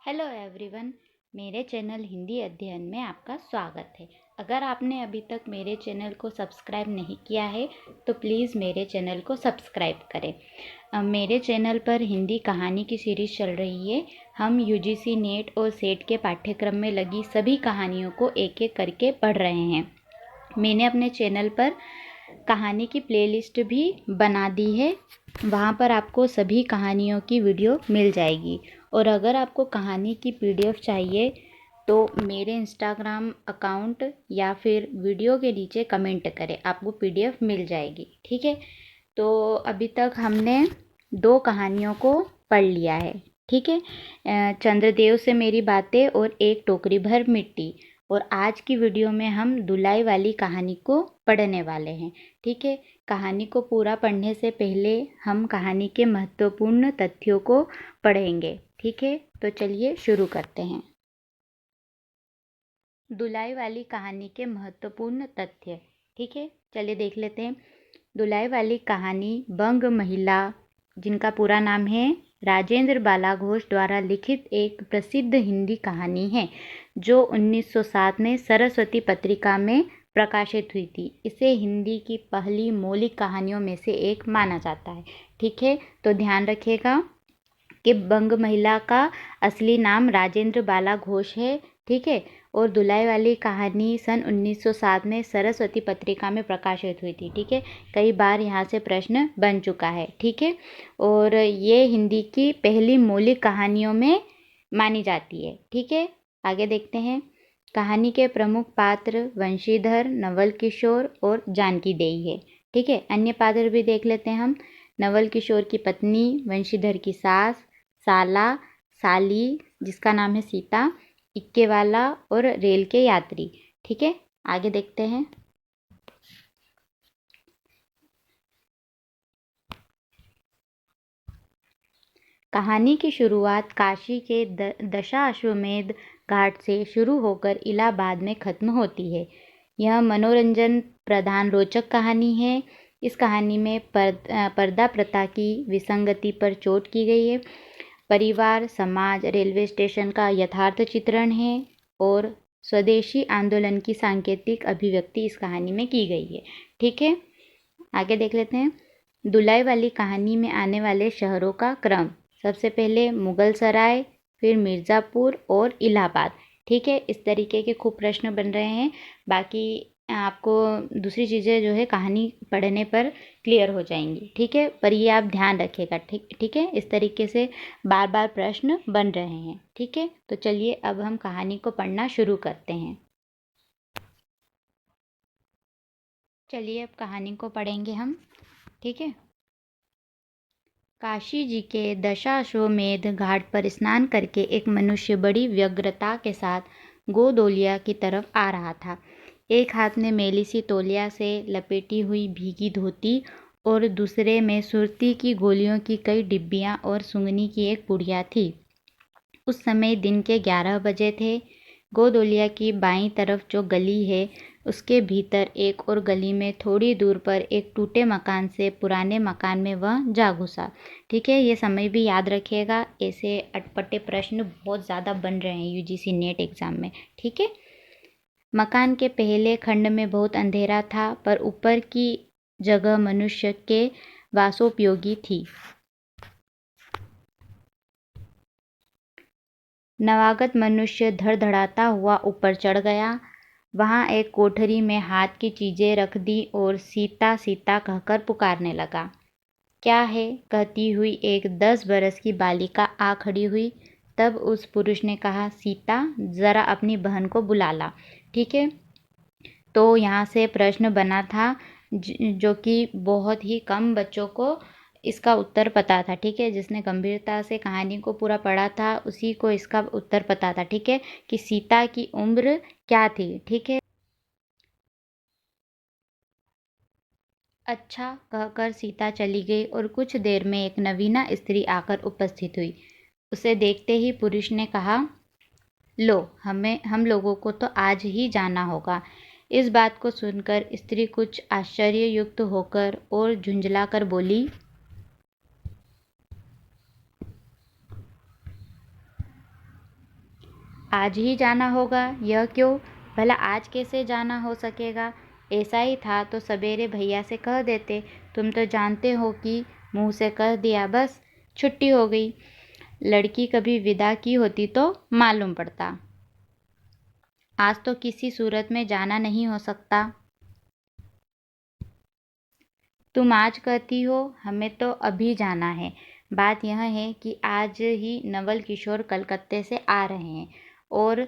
Hello everyone. मेरे channel Hindi अध्ययन में आपका स्वागत है। अगर आपने अभी तक मेरे चैनल को सब्सक्राइब नहीं किया है तो प्लीज़ मेरे चैनल को सब्सक्राइब करें। मेरे चैनल पर हिंदी कहानी की सीरीज़ चल रही है। हम यूजीसी नेट और सेट के पाठ्यक्रम में लगी सभी कहानियों को एक एक करके पढ़ रहे हैं। मैंने अपने चैनल पर कहानी की प्लेलिस्ट भी बना दी है। वहाँ पर आपको सभी कहानियों की वीडियो मिल जाएगी। और अगर आपको कहानी की पीडीएफ चाहिए तो मेरे इंस्टाग्राम अकाउंट या फिर वीडियो के नीचे कमेंट करें, आपको पीडीएफ मिल जाएगी। ठीक है, तो अभी तक हमने 2 कहानियों को पढ़ लिया है। ठीक है, चंद्रदेव से मेरी बातें और एक टोकरी भर मिट्टी। और आज की वीडियो में हम धुलाई वाली कहानी को पढ़ने वाले हैं। ठीक है, कहानी को पूरा पढ़ने से पहले हम कहानी के महत्वपूर्ण तथ्यों को पढ़ेंगे। ठीक है, तो चलिए शुरू करते हैं। धुलाई वाली कहानी के महत्वपूर्ण तथ्य। ठीक है, चलिए देख लेते हैं। धुलाई वाली कहानी बंग महिला, जिनका पूरा नाम है राजेंद्र बाला घोष द्वारा लिखित एक प्रसिद्ध हिंदी कहानी है जो 1907 में सरस्वती पत्रिका में प्रकाशित हुई थी। इसे हिंदी की पहली मौलिक कहानियों में से एक माना जाता है। ठीक है, तो ध्यान रखिएगा कि बंग महिला का असली नाम राजेंद्र बाला घोष है। ठीक है, और धुलाई वाली कहानी सन 1907 में सरस्वती पत्रिका में प्रकाशित हुई थी। ठीक है, कई बार यहाँ से प्रश्न बन चुका है। ठीक है, और ये हिंदी की पहली मौलिक कहानियों में मानी जाती है। ठीक है, आगे देखते हैं। कहानी के प्रमुख पात्र वंशीधर, नवल किशोर और जानकी देई है। ठीक है, अन्य पात्र भी देख लेते हैं हम। नवल किशोर की पत्नी, वंशीधर की सास, साला, साली जिसका नाम है सीता, इक्के वाला और रेल के यात्री। ठीक है, आगे देखते हैं। कहानी की शुरुआत काशी के दशाश्वमेध घाट से शुरू होकर इलाहाबाद में खत्म होती है। यह मनोरंजन प्रधान रोचक कहानी है। इस कहानी में पर्दा प्रथा की विसंगति पर चोट की गई है। परिवार, समाज, रेलवे स्टेशन का यथार्थ चित्रण है और स्वदेशी आंदोलन की सांकेतिक अभिव्यक्ति इस कहानी में की गई है। ठीक है, आगे देख लेते हैं। धुलाई वाली कहानी में आने वाले शहरों का क्रम। सबसे पहले मुगल सराय, फिर मिर्ज़ापुर और इलाहाबाद। ठीक है, इस तरीके के खूब प्रश्न बन रहे हैं। बाकी आपको दूसरी चीज़ें जो है कहानी पढ़ने पर क्लियर हो जाएंगी। ठीक है, पर ये आप ध्यान रखिएगा। ठीक है, इस तरीके से बार बार प्रश्न बन रहे हैं। ठीक है, तो चलिए अब हम कहानी को पढ़ना शुरू करते हैं। चलिए अब कहानी को पढ़ेंगे हम। ठीक है, काशी जी के दशाश्वमेध घाट पर स्नान करके एक मनुष्य बड़ी व्यग्रता के साथ गोदोलिया की तरफ आ रहा था। एक हाथ में मैली सी तौलिया से लपेटी हुई भीगी धोती और दूसरे में सुरती की गोलियों की कई डिब्बियां और सुंगनी की एक पुड़िया थी। उस समय दिन के 11 बजे थे। गोदोलिया की बाईं तरफ जो गली है उसके भीतर एक और गली में थोड़ी दूर पर एक टूटे मकान से पुराने मकान में वह जा घुसा। ठीक है, ये समय भी याद रखिएगा। ऐसे अटपटे प्रश्न बहुत ज़्यादा बन रहे हैं यूजीसी नेट एग्ज़ाम में। ठीक है, मकान के पहले खंड में बहुत अंधेरा था पर ऊपर की जगह मनुष्य के वासोपयोगी थी। नवागत मनुष्य धड़धड़ाता हुआ ऊपर चढ़ गया। वहाँ एक कोठरी में हाथ की चीज़ें रख दी और सीता सीता कहकर पुकारने लगा। क्या है, कहती हुई एक 10 बरस की बालिका आ खड़ी हुई। तब उस पुरुष ने कहा, सीता ज़रा अपनी बहन को बुला ला। ठीक है, तो यहाँ से प्रश्न बना था जो कि बहुत ही कम बच्चों को इसका उत्तर पता था। ठीक है, जिसने गंभीरता से कहानी को पूरा पढ़ा था उसी को इसका उत्तर पता था। ठीक है, कि सीता की उम्र क्या थी। ठीक है, अच्छा कहकर सीता चली गई और कुछ देर में एक नवीना स्त्री आकर उपस्थित हुई। उसे देखते ही पुरुष ने कहा, लो, हम लोगों को तो आज ही जाना होगा। इस बात को सुनकर स्त्री कुछ आश्चर्ययुक्त होकर और झुंझलाकर बोली, आज ही जाना होगा, यह क्यों? भला आज कैसे जाना हो सकेगा? ऐसा ही था तो सवेरे भैया से कह देते। तुम तो जानते हो कि मुंह से कह दिया बस छुट्टी हो गई। लड़की कभी विदा की होती तो मालूम पड़ता। आज तो किसी सूरत में जाना नहीं हो सकता। तुम आज कहती हो, हमें तो अभी जाना है। बात यह है कि आज ही नवल किशोर कलकत्ते से आ रहे हैं और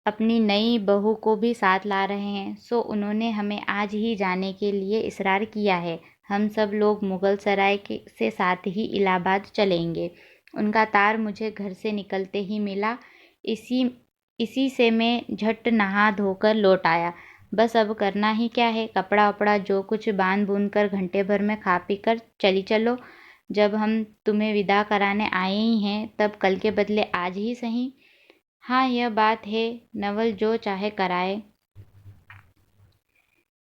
अपनी नई बहू को भी साथ ला रहे हैं, सो उन्होंने हमें आज ही जाने के लिए इसरार किया है। हम सब लोग मुगल सराय से साथ ही इलाहाबाद चलेंगे। उनका तार मुझे घर से निकलते ही मिला। इसी इसी से मैं झट नहा धोकर लौट आया। बस अब करना ही क्या है, कपड़ा वपड़ा जो कुछ बांध बूंद कर घंटे भर में खा पी कर चली चलो। जब हम तुम्हें विदा कराने आए ही हैं, तब कल के बदले आज ही सही। हाँ, यह बात है, नवल जो चाहे कराए।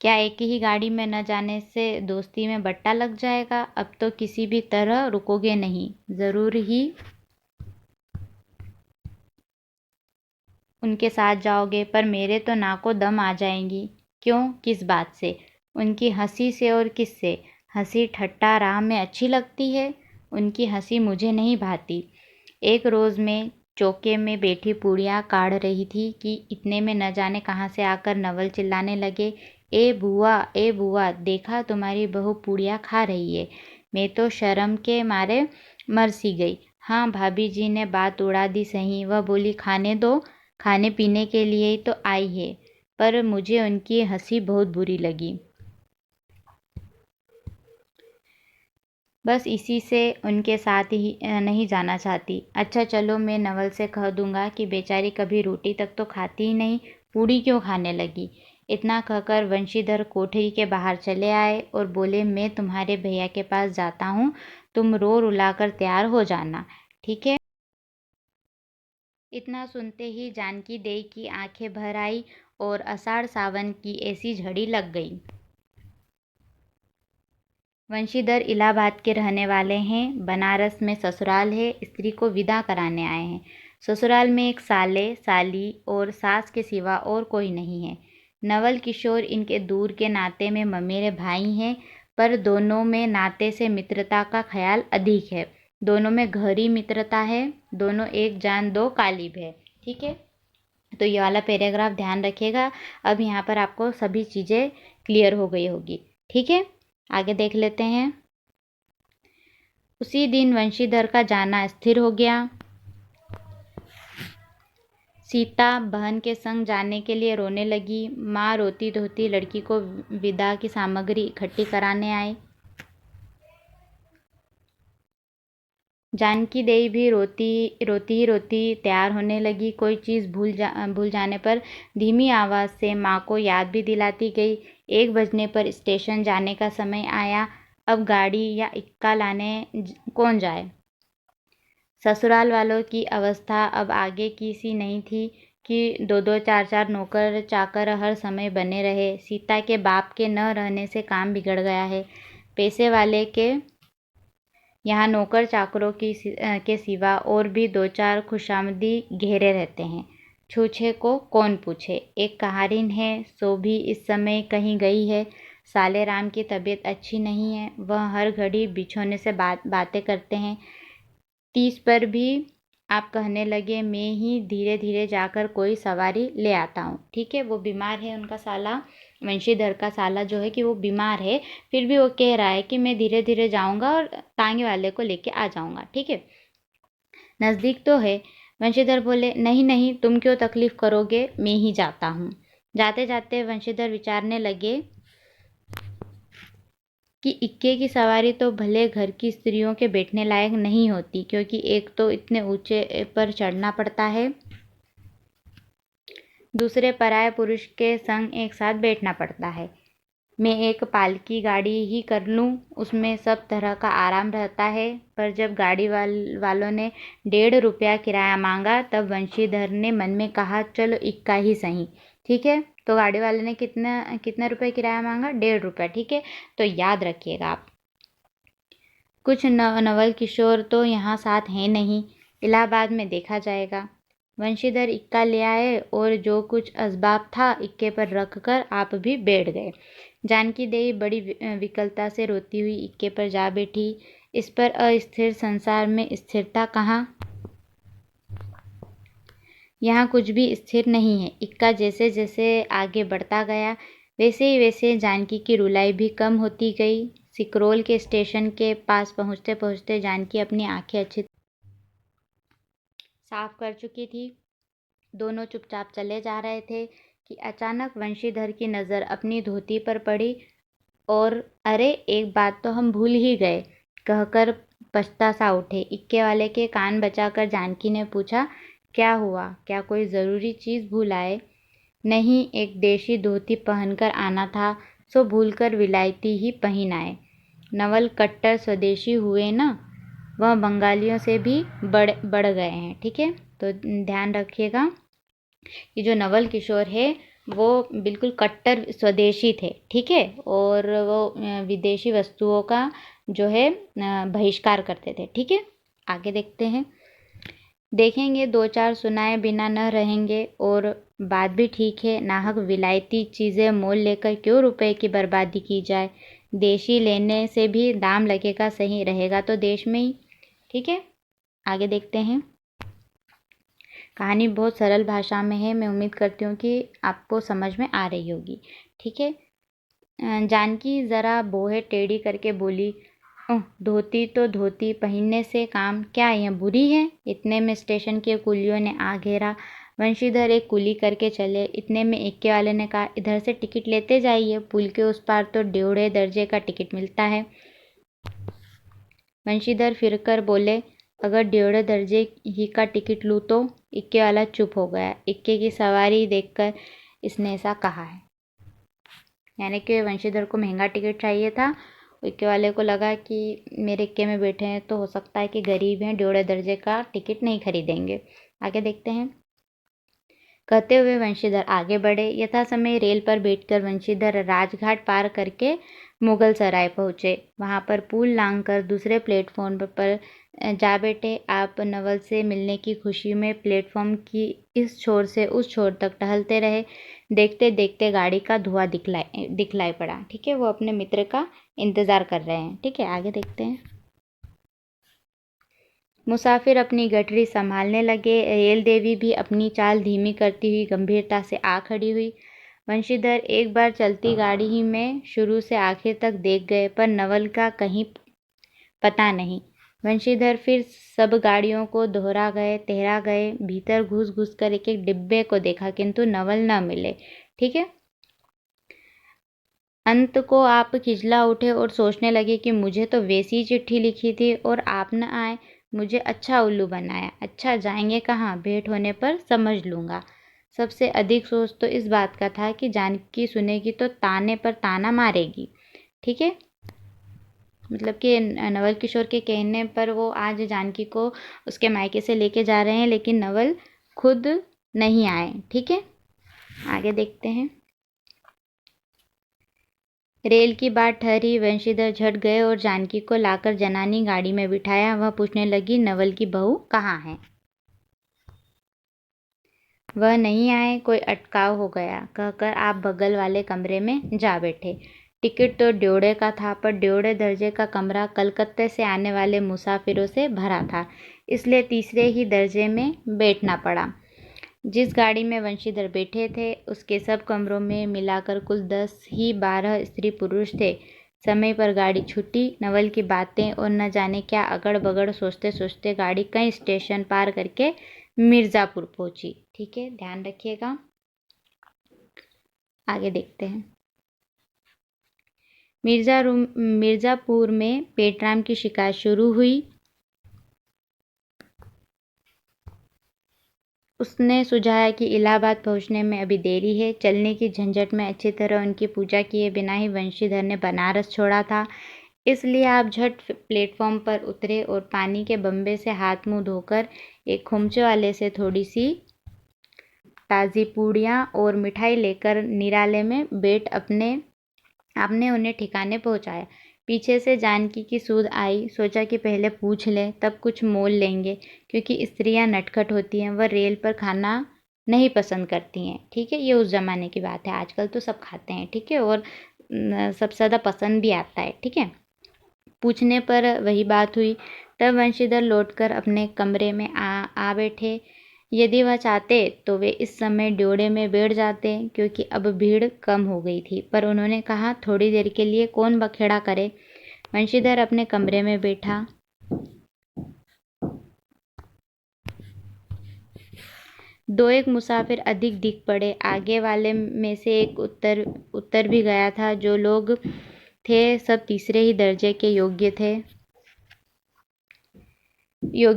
क्या एक ही गाड़ी में न जाने से दोस्ती में बट्टा लग जाएगा? अब तो किसी भी तरह रुकोगे नहीं, ज़रूर ही उनके साथ जाओगे, पर मेरे तो नाको दम आ जाएंगी। क्यों, किस बात से? उनकी हंसी से और किससे? हंसी ठट्टा राह में अच्छी लगती है, उनकी हंसी मुझे नहीं भाती। एक रोज़ मैं चौके में बैठी पूड़ियाँ काढ़ रही थी कि इतने में न जाने कहाँ से आकर नवल चिल्लाने लगे, ए बुआ, देखा तुम्हारी बहू पूड़ियाँ खा रही है। मैं तो शर्म के मारे मर सी गई। हाँ, भाभी जी ने बात उड़ा दी सही। वह बोली, खाने दो, खाने पीने के लिए ही तो आई है। पर मुझे उनकी हंसी बहुत बुरी लगी। बस इसी से उनके साथ ही नहीं जाना चाहती। अच्छा चलो, मैं नवल से कह दूंगा कि बेचारी कभी रोटी तक तो खाती ही नहीं, पूड़ी क्यों खाने लगी। इतना कहकर वंशीधर कोठरी के बाहर चले आए और बोले, मैं तुम्हारे भैया के पास जाता हूँ, तुम रो रुलाकर तैयार हो जाना, ठीक है? इतना सुनते ही जानकी देई की आंखें भर आई और आषाढ़ सावन की ऐसी झड़ी लग गई। वंशीधर इलाहाबाद के रहने वाले हैं, बनारस में ससुराल है, स्त्री को विदा कराने आए हैं। ससुराल में एक साले, साली और सास के सिवा और कोई नहीं है। नवल किशोर इनके दूर के नाते में ममेरे भाई हैं, पर दोनों में नाते से मित्रता का ख्याल अधिक है। दोनों में गहरी मित्रता है, दोनों एक जान दो कालिब है। ठीक है, तो ये वाला पैराग्राफ ध्यान रखिएगा। अब यहाँ पर आपको सभी चीज़ें क्लियर हो गई होगी। ठीक है, आगे देख लेते हैं। उसी दिन वंशीधर का जाना स्थिर हो गया। सीता बहन के संग जाने के लिए रोने लगी। माँ रोती धोती लड़की को विदा की सामग्री इकट्ठी कराने आई। जानकी देवी भी रोती तैयार होने लगी। कोई चीज़ भूल जाने पर धीमी आवाज़ से माँ को याद भी दिलाती गई। 1 बजने पर स्टेशन जाने का समय आया। अब गाड़ी या इक्का लाने कौन जाए? ससुराल वालों की अवस्था अब आगे की सी नहीं थी कि 2-2 4-4 नौकर चाकर हर समय बने रहे। सीता के बाप के न रहने से काम बिगड़ गया है। पैसे वाले के यहाँ नौकर चाकरों के सिवा और भी 2-4 खुशामदी घेरे रहते हैं। छूछे को कौन पूछे। एक कहारिन है, सो भी इस समय कहीं गई है। साले राम की तबीयत अच्छी नहीं है, वह हर घड़ी बिछोने से बातें करते हैं। 30 पर भी आप कहने लगे, मैं ही धीरे धीरे जाकर कोई सवारी ले आता हूँ। ठीक है, वो बीमार है, उनका साला, वंशीधर का साला जो है कि वो बीमार है, फिर भी वो कह रहा है कि मैं धीरे धीरे जाऊँगा और तांगे वाले को लेके आ जाऊँगा। ठीक है, नज़दीक तो है। वंशीधर बोले, नहीं नहीं, तुम क्यों तकलीफ़ करोगे, मैं ही जाता हूँ। जाते जाते वंशीधर विचारने लगे कि इक्के की सवारी तो भले घर की स्त्रियों के बैठने लायक नहीं होती, क्योंकि एक तो इतने ऊंचे पर चढ़ना पड़ता है, दूसरे पराये पुरुष के संग एक साथ बैठना पड़ता है। मैं एक पालकी गाड़ी ही कर लूँ, उसमें सब तरह का आराम रहता है। पर जब गाड़ी वालों ने 1.5 रुपया किराया मांगा, तब वंशीधर ने मन में कहा, चलो इक्का ही सही। ठीक है, तो गाड़ी वाले ने कितना रुपये किराया मांगा? 1.5 रुपया। ठीक है, तो याद रखिएगा आप। कुछ नवल किशोर तो यहाँ साथ हैं नहीं, इलाहाबाद में देखा जाएगा। वंशीधर इक्का ले आए और जो कुछ असबाब था इक्के पर रख कर आप भी बैठ गए। जानकी देवी बड़ी विकलता से रोती हुई इक्के पर जा बैठी। इस पर अस्थिर संसार में स्थिरता कहाँ? यहाँ कुछ भी स्थिर नहीं है। इक्का जैसे जैसे आगे बढ़ता गया वैसे ही वैसे जानकी की रुलाई भी कम होती गई। सिकरोल के स्टेशन के पास पहुँचते पहुँचते जानकी अपनी आंखें अच्छी साफ कर चुकी थी। दोनों चुपचाप चले जा रहे थे कि अचानक वंशीधर की नज़र अपनी धोती पर पड़ी और अरे एक बात तो हम भूल ही गए कहकर पछता सा उठे। इक्के वाले के कान बचाकर जानकी ने पूछा, क्या हुआ? क्या कोई ज़रूरी चीज़ भूल आए? नहीं, एक देशी धोती पहनकर आना था, सो भूलकर विलायती ही पहन आए। नवल कट्टर स्वदेशी हुए ना, वह बंगालियों से भी बढ़ गए हैं। ठीक है, तो ध्यान रखिएगा कि जो नवल किशोर है वो बिल्कुल कट्टर स्वदेशी थे। ठीक है, और वो विदेशी वस्तुओं का जो है बहिष्कार करते थे। ठीक है, आगे देखते हैं। देखेंगे दो चार सुनाए बिना न रहेंगे। और बात भी ठीक है, नाहक विलायती चीज़ें मोल लेकर क्यों रुपए की बर्बादी की जाए। देशी लेने से भी दाम लगेगा, सही रहेगा तो देश में ही। ठीक है, आगे देखते हैं। कहानी बहुत सरल भाषा में है, मैं उम्मीद करती हूँ कि आपको समझ में आ रही होगी। ठीक है, जानकी ज़रा बोहे टेढ़ी करके बोली, धोती तो धोती, पहनने से काम क्या यह बुरी है? इतने में स्टेशन के कुलियों ने आ घेरा। वंशीधर एक कुली करके चले। इतने में इक्के वाले ने कहा, इधर से टिकट लेते जाइए, पुल के उस पार तो 1.5 दर्जे का टिकट मिलता है। वंशीधर फिरकर बोले, अगर 1.5 दर्जे ही का टिकट लूँ तो? इक्के वाला चुप हो गया। इक्के की सवारी देखकर इसने ऐसा कहा है, यानी कि वंशीधर को महंगा टिकट चाहिए था। इक्के वाले को लगा कि मेरे इक्के में बैठे हैं तो हो सकता है कि गरीब हैं, 1.5 दर्जे का टिकट नहीं खरीदेंगे। आगे देखते हैं। कहते हुए वंशीधर आगे बढ़े। यथा समय रेल पर बैठकर वंशीधर राजघाट पार करके मुगल सराय पहुँचे। वहाँ पर पुल लांघकर दूसरे प्लेटफॉर्म पर जा बैठे। आप नवल से मिलने की खुशी में प्लेटफॉर्म की इस छोर से उस छोर तक टहलते रहे। देखते देखते गाड़ी का धुआं दिखलाई पड़ा। ठीक है, वो अपने मित्र का इंतज़ार कर रहे हैं। ठीक है, आगे देखते हैं। मुसाफिर अपनी गठरी संभालने लगे। रेल देवी भी अपनी चाल धीमी करती हुई गंभीरता से आ खड़ी हुई। वंशीधर एक बार चलती गाड़ी ही में शुरू से आखिर तक देख गए, पर नवल का कहीं पता नहीं। वंशीधर फिर सब गाड़ियों को टहरा गए, भीतर घुस घुस कर एक एक डिब्बे को देखा, किंतु नवल न मिले। ठीक है, अंत को आप खिजला उठे और सोचने लगे कि मुझे तो वैसी चिट्ठी लिखी थी और आप न आए, मुझे अच्छा उल्लू बनाया। अच्छा, जाएंगे कहाँ? भेंट होने पर समझ लूँगा। सबसे अधिक सोच तो इस बात का था कि जानकी सुनेगी तो ताने पर ताना मारेगी। ठीक है, मतलब कि नवल किशोर के कहने पर वो आज जानकी को उसके मायके से लेके जा रहे हैं, लेकिन नवल खुद नहीं आए। ठीक है, आगे देखते हैं। रेल की बात ठहरी। वंशीधर झट गए और जानकी को लाकर जनानी गाड़ी में बिठाया। वह पूछने लगी, नवल की बहू कहाँ है? वह नहीं आए, कोई अटकाव हो गया, कहकर आप बगल वाले कमरे में जा बैठे। टिकट तो 1.5 का था, पर 1.5 दर्जे का कमरा कलकत्ते से आने वाले मुसाफिरों से भरा था, इसलिए तीसरे ही दर्जे में बैठना पड़ा। जिस गाड़ी में वंशीधर बैठे थे उसके सब कमरों में मिलाकर कुल 10 ही 12 स्त्री पुरुष थे। समय पर गाड़ी छूटी। नवल की बातें और न जाने क्या अगड़ बगड़ सोचते सोचते गाड़ी कई स्टेशन पार करके मिर्ज़ापुर पहुंची। ठीक है, ध्यान रखिएगा। आगे देखते हैं। मिर्ज़ापुर में पेटराम की शिकायत शुरू हुई। उसने सुझाया कि इलाहाबाद पहुंचने में अभी देरी है। चलने की झंझट में अच्छी तरह उनकी पूजा किए बिना ही वंशीधर ने बनारस छोड़ा था, इसलिए आप झट प्लेटफॉर्म पर उतरे और पानी के बम्बे से हाथ मुंह धोकर एक खुमचे वाले से थोड़ी सी ताज़ी पूड़ियाँ और मिठाई लेकर निराले में बैठ आपने उन्हें ठिकाने पहुंचाया। पीछे से जानकी की सूद आई, सोचा कि पहले पूछ लें तब कुछ मोल लेंगे, क्योंकि स्त्रियां नटखट होती हैं, वह रेल पर खाना नहीं पसंद करती हैं। ठीक है, ये उस ज़माने की बात है, आजकल तो सब खाते हैं। ठीक है, और सबसे ज़्यादा पसंद भी आता है। ठीक है, पूछने पर वही बात हुई। तब वंशीधर लौटकर अपने कमरे में आ बैठे। यदि वह चाहते तो वे इस समय ड्योढ़े में बैठ जाते, क्योंकि अब भीड़ कम हो गई थी, पर उन्होंने कहा थोड़ी देर के लिए कौन बखेड़ा करे। वंशीधर अपने कमरे में बैठा। दो एक मुसाफिर अधिक दिख पड़े। आगे वाले में से एक उत्तर भी गया था। जो लोग थे सब तीसरे ही दर्जे के योग्य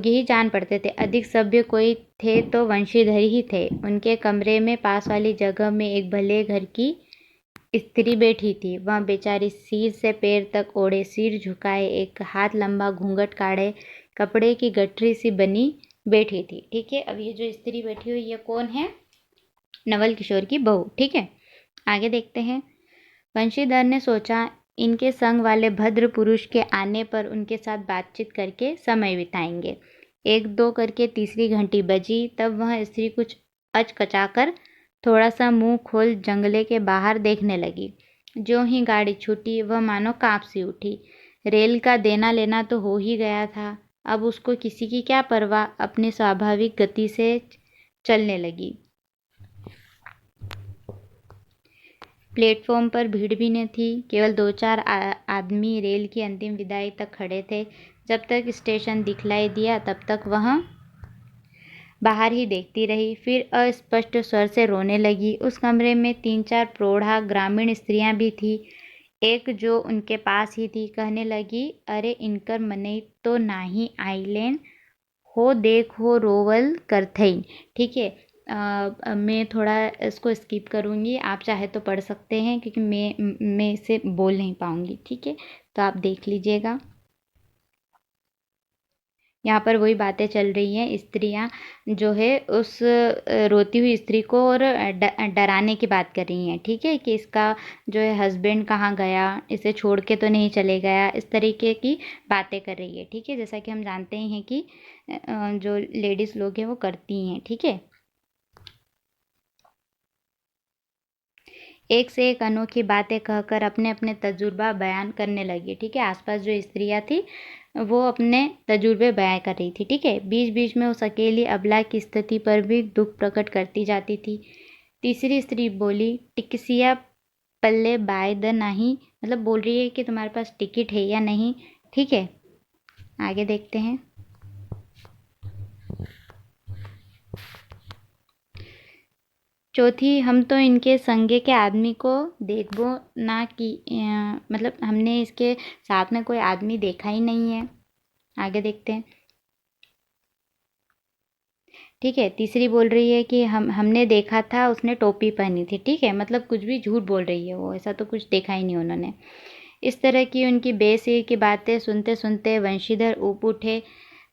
ही जान पड़ते थे। अधिक सभ्य कोई थे तो वंशीधर ही थे। उनके कमरे में पास वाली जगह में एक भले घर की स्त्री बैठी थी। वह बेचारी सिर से पैर तक ओढ़े, सिर झुकाए, एक हाथ लंबा घूंघट काढ़े, कपड़े की गठरी सी बनी बैठी थी। ठीक है, अब ये जो स्त्री बैठी हुई ये कौन है? नवल किशोर की बहू। ठीक है, आगे देखते हैं। वंशीधर ने सोचा इनके संग वाले भद्र पुरुष के आने पर उनके साथ बातचीत करके समय बिताएंगे। एक दो करके तीसरी घंटी बजी। तब वह स्त्री कुछ अचकचाकर थोड़ा सा मुंह खोल जंगले के बाहर देखने लगी। ज्यों ही गाड़ी छूटी वह मानो कांप सी उठी। रेल का देना लेना तो हो ही गया था, अब उसको किसी की क्या परवाह, अपनी स्वाभाविक गति से चलने लगी। प्लेटफॉर्म पर भीड़ भी न थी, केवल दो चार आदमी रेल की अंतिम विदाई तक खड़े थे। जब तक स्टेशन दिखलाई दिया तब तक वह बाहर ही देखती रही, फिर अस्पष्ट स्वर से रोने लगी। उस कमरे में 3-4 प्रौढ़ा ग्रामीण स्त्रियां भी थी। एक जो उनके पास ही थी कहने लगी, अरे इनकर मनई तो नाही आइलेन हो, देखो रोवल करथईन। ठीक है, मैं थोड़ा इसको स्किप करूँगी, आप चाहे तो पढ़ सकते हैं, क्योंकि मैं इसे बोल नहीं पाऊँगी। ठीक है, तो आप देख लीजिएगा। यहाँ पर वही बातें चल रही हैं, स्त्रियाँ जो है उस रोती हुई स्त्री को और डराने की बात कर रही हैं। ठीक है, कि इसका जो है हस्बैंड कहाँ गया, इसे छोड़ के तो नहीं चले गया, इस तरीके की बातें कर रही है। ठीक है, जैसा कि हम जानते ही हैं कि जो लेडीज़ लोग हैं वो करती हैं। ठीक है, एक से एक अनोखी बातें कहकर अपने अपने तजुर्बा बयान करने लगी। ठीक है, आसपास जो स्त्रियाँ थी वो अपने तजुर्बे बयां कर रही थी। ठीक है, बीच बीच में उस अकेली अबला की स्थिति पर भी दुख प्रकट करती जाती थी। तीसरी स्त्री बोली, टिकसिया पल्ले बाय द नहीं, मतलब बोल रही है कि तुम्हारे पास टिकट है या नहीं। ठीक है, आगे देखते हैं। चौथी, हम तो इनके संगे के आदमी को देखबो ना कि मतलब हमने इसके साथ में कोई आदमी देखा ही नहीं है। आगे देखते हैं। ठीक है, तीसरी बोल रही है कि हमने देखा था, उसने टोपी पहनी थी। ठीक है, मतलब कुछ भी झूठ बोल रही है वो, ऐसा तो कुछ देखा ही नहीं उन्होंने। इस तरह की उनकी बेसिर की बातें सुनते सुनते वंशीधर ऊप उठे।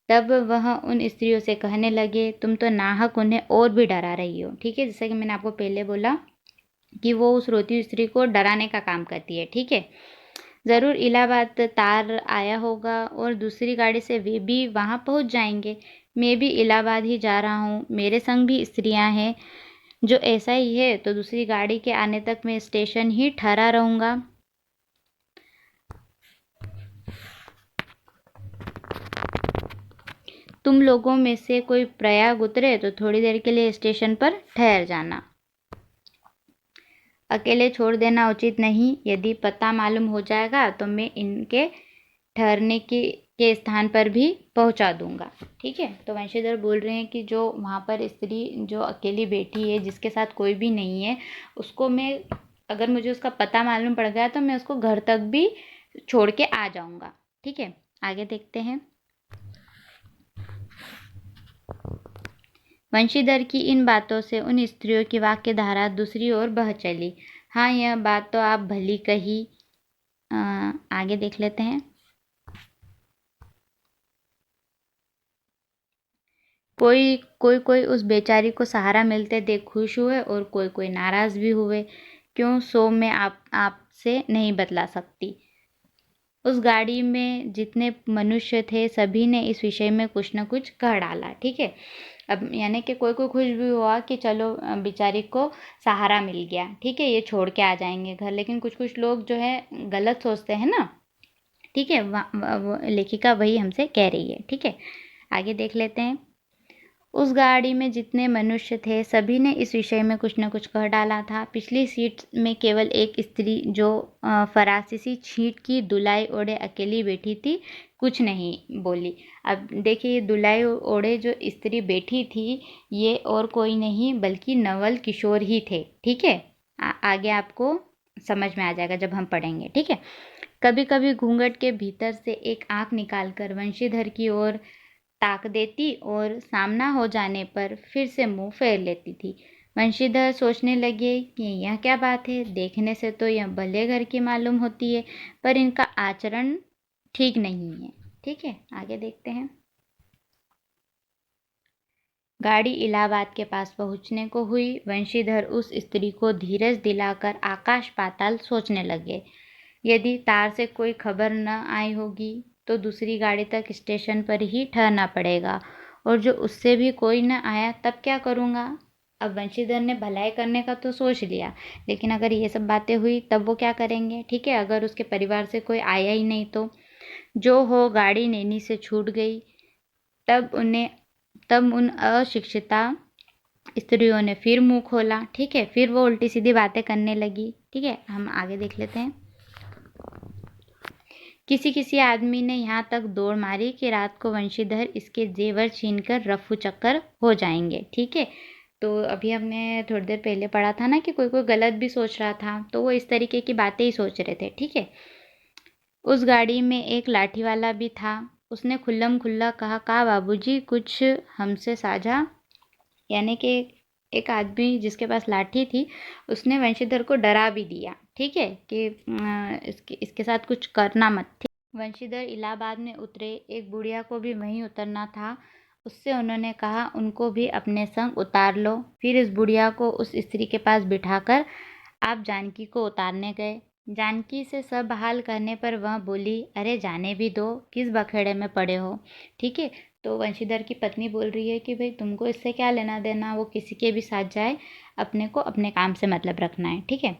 तब वह उन स्त्रियों से कहने लगे, तुम तो नाहक उन्हें और भी डरा रही हो। ठीक है, जैसा कि मैंने आपको पहले बोला कि वो उस रोती हुई स्त्री को डराने का काम करती है। ठीक है, ज़रूर इलाहाबाद तार आया होगा और दूसरी गाड़ी से वे भी वहाँ पहुँच जाएंगे। मैं भी इलाहाबाद ही जा रहा हूँ, मेरे संग भी स्त्रियाँ हैं। जो ऐसा ही है तो दूसरी गाड़ी के आने तक मैं स्टेशन ही ठहरा रहूँगा। तुम लोगों में से कोई प्रयाग उतरे तो थोड़ी देर के लिए स्टेशन पर ठहर जाना, अकेले छोड़ देना उचित नहीं। यदि पता मालूम हो जाएगा तो मैं इनके ठहरने के स्थान पर भी पहुंचा दूंगा। ठीक है, तो वंशीधर बोल रहे हैं कि जो वहाँ पर स्त्री जो अकेली बैठी है, जिसके साथ कोई भी नहीं है, उसको मैं, अगर मुझे उसका पता मालूम पड़ गया तो मैं उसको घर तक भी छोड़ के आ जाऊंगा। ठीक है, आगे देखते हैं। वंशीधर की इन बातों से उन स्त्रियों की वाक्य धारा दूसरी ओर बह चली। हाँ, यह बात तो आप भली कही। आगे देख लेते हैं। कोई उस बेचारी को सहारा मिलते देख खुश हुए और कोई नाराज भी हुए। क्यों, सो मैं आपसे नहीं बतला सकती। उस गाड़ी में जितने मनुष्य थे सभी ने इस विषय में कुछ न कुछ कह डाला। ठीक है, अब यानी कि कोई कोई खुश भी हुआ कि चलो बेचारी को सहारा मिल गया। ठीक है, ये छोड़ के आ जाएंगे घर, लेकिन कुछ कुछ लोग जो है गलत सोचते हैं ना। ठीक है, लेखिका वही हमसे कह रही है। ठीक है, आगे देख लेते हैं। उस गाड़ी में जितने मनुष्य थे सभी ने इस विषय में कुछ न कुछ कह डाला था। पिछली सीट में केवल एक स्त्री जो फरासीसी छींट की दुलाई ओढ़े अकेली बैठी थी, कुछ नहीं बोली। अब देखिए, दुलाई ओढ़े जो स्त्री बैठी थी ये और कोई नहीं बल्कि नवल किशोर ही थे। ठीक है, आगे आपको समझ में आ जाएगा जब हम पढ़ेंगे। ठीक है, कभी कभी घूंघट के भीतर से एक आंख निकालकर वंशीधर की ओर ताक देती और सामना हो जाने पर फिर से मुंह फेर लेती थी। वंशीधर सोचने लगे कि यह क्या बात है, देखने से तो यह भले घर की मालूम होती है, पर इनका आचरण ठीक नहीं है। ठीक है, आगे देखते हैं। गाड़ी इलाहाबाद के पास पहुंचने को हुई। वंशीधर उस स्त्री को धीरज दिलाकर आकाश पाताल सोचने लगे। यदि तार से कोई खबर न आई होगी तो दूसरी गाड़ी तक स्टेशन पर ही ठहरना पड़ेगा, और जो उससे भी कोई न आया तब क्या करूँगा। अब वंशीधर ने भलाई करने का तो सोच लिया, लेकिन अगर ये सब बातें हुई तब वो क्या करेंगे। ठीक है, अगर उसके परिवार से कोई आया ही नहीं तो जो हो, गाड़ी नैनी से छूट गई। तब उन अशिक्षिता स्त्रियों ने फिर मुंह खोला। ठीक है, फिर वो उल्टी सीधी बातें करने लगी। ठीक है, हम आगे देख लेते हैं। किसी किसी आदमी ने यहाँ तक दौड़ मारी कि रात को वंशीधर इसके जेवर छीनकर रफू चक्कर हो जाएंगे। ठीक है, तो अभी हमने थोड़ी देर पहले पढ़ा था ना कि कोई कोई गलत भी सोच रहा था, तो वो इस तरीके की बातें ही सोच रहे थे। ठीक है, उस गाड़ी में एक लाठी वाला भी था। उसने खुल्लम खुल्ला कहा बाबूजी कुछ हमसे साझा, यानी कि एक आदमी जिसके पास लाठी थी उसने वंशीधर को डरा भी दिया। ठीक है, कि इसके साथ कुछ करना मत। ठीक, वंशीधर इलाहाबाद में उतरे। एक बुढ़िया को भी वहीं उतरना था। उससे उन्होंने कहा उनको भी अपने संग उतार लो। फिर इस बुढ़िया को उस स्त्री के पास बिठाकर आप जानकी को उतारने गए। जानकी से सब हाल कहने पर वह बोली, अरे जाने भी दो, किस बखेड़े में पड़े हो। ठीक है, तो वंशीधर की पत्नी बोल रही है कि भाई तुमको इससे क्या लेना देना, वो किसी के भी साथ जाए, अपने को अपने काम से मतलब रखना है। ठीक है,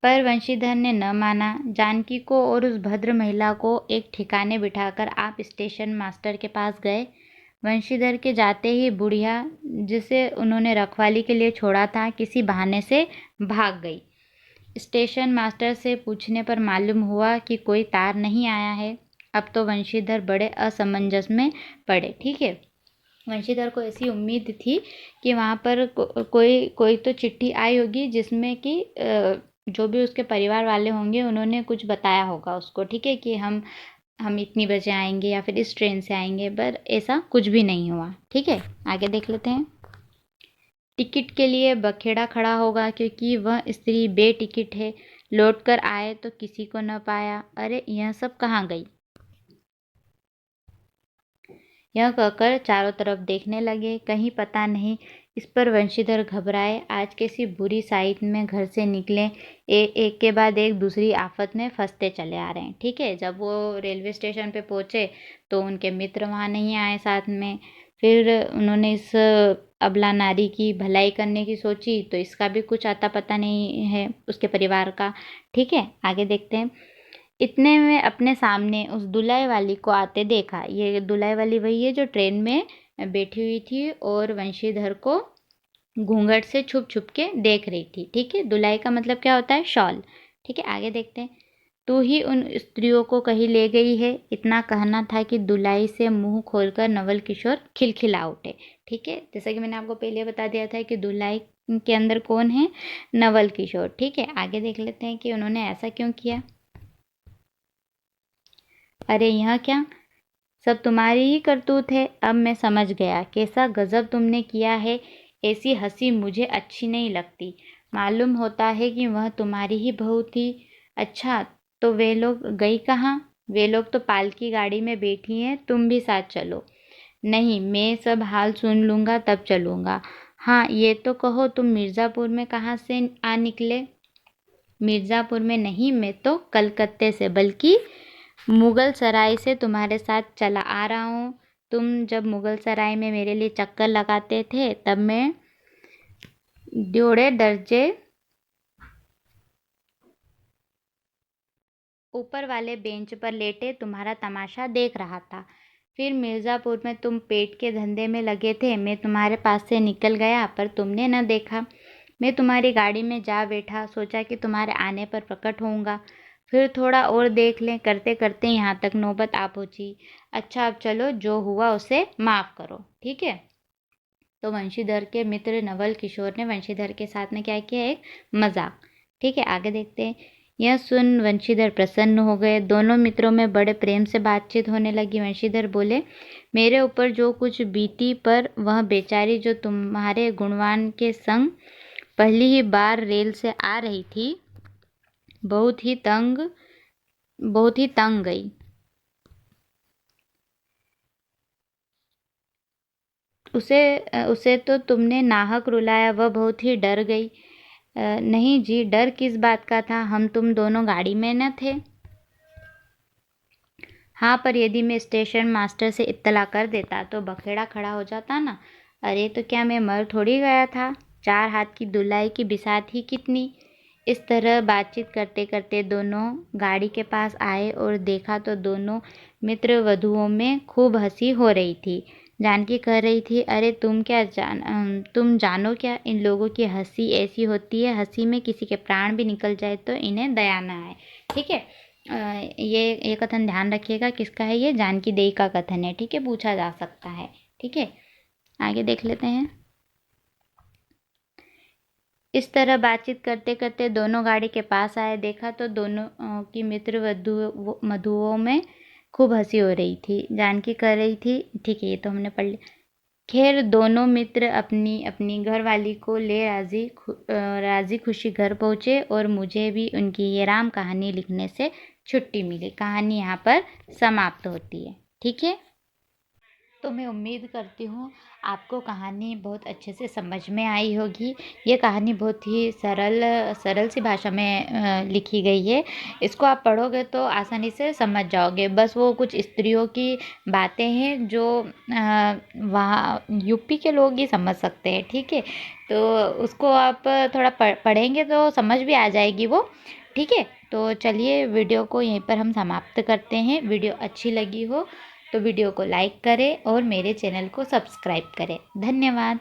पर वंशीधर ने न माना। जानकी को और उस भद्र महिला को एक ठिकाने बिठाकर आप स्टेशन मास्टर के पास गए। वंशीधर के जाते ही बुढ़िया, जिसे उन्होंने रखवाली के लिए छोड़ा था, किसी बहाने से भाग गई। स्टेशन मास्टर से पूछने पर मालूम हुआ कि कोई तार नहीं आया है। अब तो वंशीधर बड़े असमंजस में पड़े। ठीक है, वंशीधर को ऐसी उम्मीद थी कि वहाँ पर कोई तो चिट्ठी आई होगी जिसमें कि जो भी उसके परिवार वाले होंगे उन्होंने कुछ बताया होगा उसको। ठीक है, कि हम इतनी बजे आएंगे या फिर इस ट्रेन से आएंगे, पर ऐसा कुछ भी नहीं हुआ। ठीक है, आगे देख लेते हैं। टिकट के लिए बखेड़ा खड़ा होगा क्योंकि वह स्त्री बेटिकट है। लौट कर आए तो किसी को न पाया। अरे यह सब कहाँ गई। यह कहकर चारों तरफ देखने लगे, कहीं पता नहीं। इस पर वंशीधर घबराए। आज कैसी बुरी साइट में घर से निकले, एक के बाद एक दूसरी आफत में फंसते चले आ रहे हैं। ठीक है, जब वो रेलवे स्टेशन पे पहुँचे तो उनके मित्र वहाँ नहीं आए साथ में। फिर उन्होंने इस अबला नारी की भलाई करने की सोची तो इसका भी कुछ आता पता नहीं है उसके परिवार का। ठीक है, आगे देखते हैं। इतने में अपने सामने उस दुलाई वाली को आते देखा। ये दुलाई वाली वही है जो ट्रेन में बैठी हुई थी और वंशीधर को घूंघट से छुप छुप के देख रही थी। ठीक है, दुलाई का मतलब क्या होता है, शॉल। ठीक है, आगे देखते हैं। तू ही उन स्त्रियों को कहीं ले गई है, इतना कहना था कि दुलाई से मुंह खोलकर नवल किशोर खिलखिला उठे। ठीक है, जैसा कि मैंने आपको पहले बता दिया था कि दुलाई के अंदर कौन है, नवल किशोर। ठीक है, आगे देख लेते हैं कि उन्होंने ऐसा क्यों किया। अरे यह क्या, सब तुम्हारी ही करतूत है। अब मैं समझ गया कैसा गजब तुमने किया है। ऐसी हंसी मुझे अच्छी नहीं लगती। मालूम होता है कि वह तुम्हारी ही बहू थी। अच्छा, तो वे लोग गई कहाँ। वे लोग तो पालकी गाड़ी में बैठी हैं, तुम भी साथ चलो। नहीं, मैं सब हाल सुन लूँगा तब चलूँगा। हाँ ये तो कहो, तुम मिर्ज़ापुर में कहाँ से आ निकले। मिर्ज़ापुर में नहीं, मैं तो कलकत्ते से, बल्कि मुगल सराय से तुम्हारे साथ चला आ रहा हूँ। तुम जब मुगल सराय में मेरे लिए चक्कर लगाते थे तब मैं ड्योढ़े दर्जे ऊपर वाले बेंच पर लेटे तुम्हारा तमाशा देख रहा था। फिर मिर्ज़ापुर में तुम पेट के धंधे में लगे थे। मैं तुम्हारे पास से निकल गया पर तुमने न देखा। मैं तुम्हारी गाड़ी में जा बैठा, सोचा कि तुम्हारे आने पर प्रकट होऊंगा। फिर थोड़ा और देख लें करते करते यहाँ तक नौबत आ पहुँची। अच्छा अब चलो, जो हुआ उसे माफ़ करो, ठीक है। तो वंशीधर के मित्र नवल किशोर ने वंशीधर के साथ में क्या किया, एक मजाक। ठीक है, आगे देखते हैं। यह सुन वंशीधर प्रसन्न हो गए। दोनों मित्रों में बड़े प्रेम से बातचीत होने लगी। वंशीधर बोले, मेरे ऊपर जो कुछ बीती पर वह बेचारी जो तुम्हारे गुणवान के संग पहली ही बार रेल से आ रही थी, बहुत ही तंग गई। उसे तो तुमने नाहक रुलाया, वह बहुत ही डर गई। नहीं जी, डर किस बात का था, हम तुम दोनों गाड़ी में न थे। हाँ, पर यदि मैं स्टेशन मास्टर से इत्तला कर देता तो बखेड़ा खड़ा हो जाता ना। अरे तो क्या मैं मर थोड़ी गया था, 4 हाथ की दुलाई की बिसात ही कितनी। इस तरह बातचीत करते करते दोनों गाड़ी के पास आए और देखा तो दोनों मित्र वधुओं में खूब हंसी हो रही थी। जानकी कह रही थी, अरे तुम जानो क्या, इन लोगों की हंसी ऐसी होती है, हंसी में किसी के प्राण भी निकल जाए तो इन्हें दया न आए। ठीक है, ये कथन ध्यान रखिएगा, किसका है ये, जानकी देई का कथन है। ठीक है, पूछा जा सकता है। ठीक है, आगे देख लेते हैं। इस तरह बातचीत करते करते दोनों गाड़ी के पास आए। देखा तो दोनों की मित्र मधुओं में खूब हंसी हो रही थी। जानकी कह रही थी, ठीक है ये तो हमने पढ़ लिया। खैर दोनों मित्र अपनी अपनी घरवाली को ले राजी खुशी घर पहुँचे और मुझे भी उनकी ये राम कहानी लिखने से छुट्टी मिली। कहानी यहाँ पर समाप्त होती है। ठीक है, तो मैं उम्मीद करती हूँ आपको कहानी बहुत अच्छे से समझ में आई होगी। ये कहानी बहुत ही सरल सी भाषा में लिखी गई है। इसको आप पढ़ोगे तो आसानी से समझ जाओगे। बस वो कुछ स्त्रियों की बातें हैं जो वहाँ यूपी के लोग ही समझ सकते हैं। ठीक है, तो उसको आप थोड़ा पढ़ेंगे तो समझ भी आ जाएगी वो। ठीक है, तो चलिए वीडियो को यहीं पर हम समाप्त करते हैं। वीडियो अच्छी लगी हो तो वीडियो को लाइक करें और मेरे चैनल को सब्सक्राइब करें। धन्यवाद।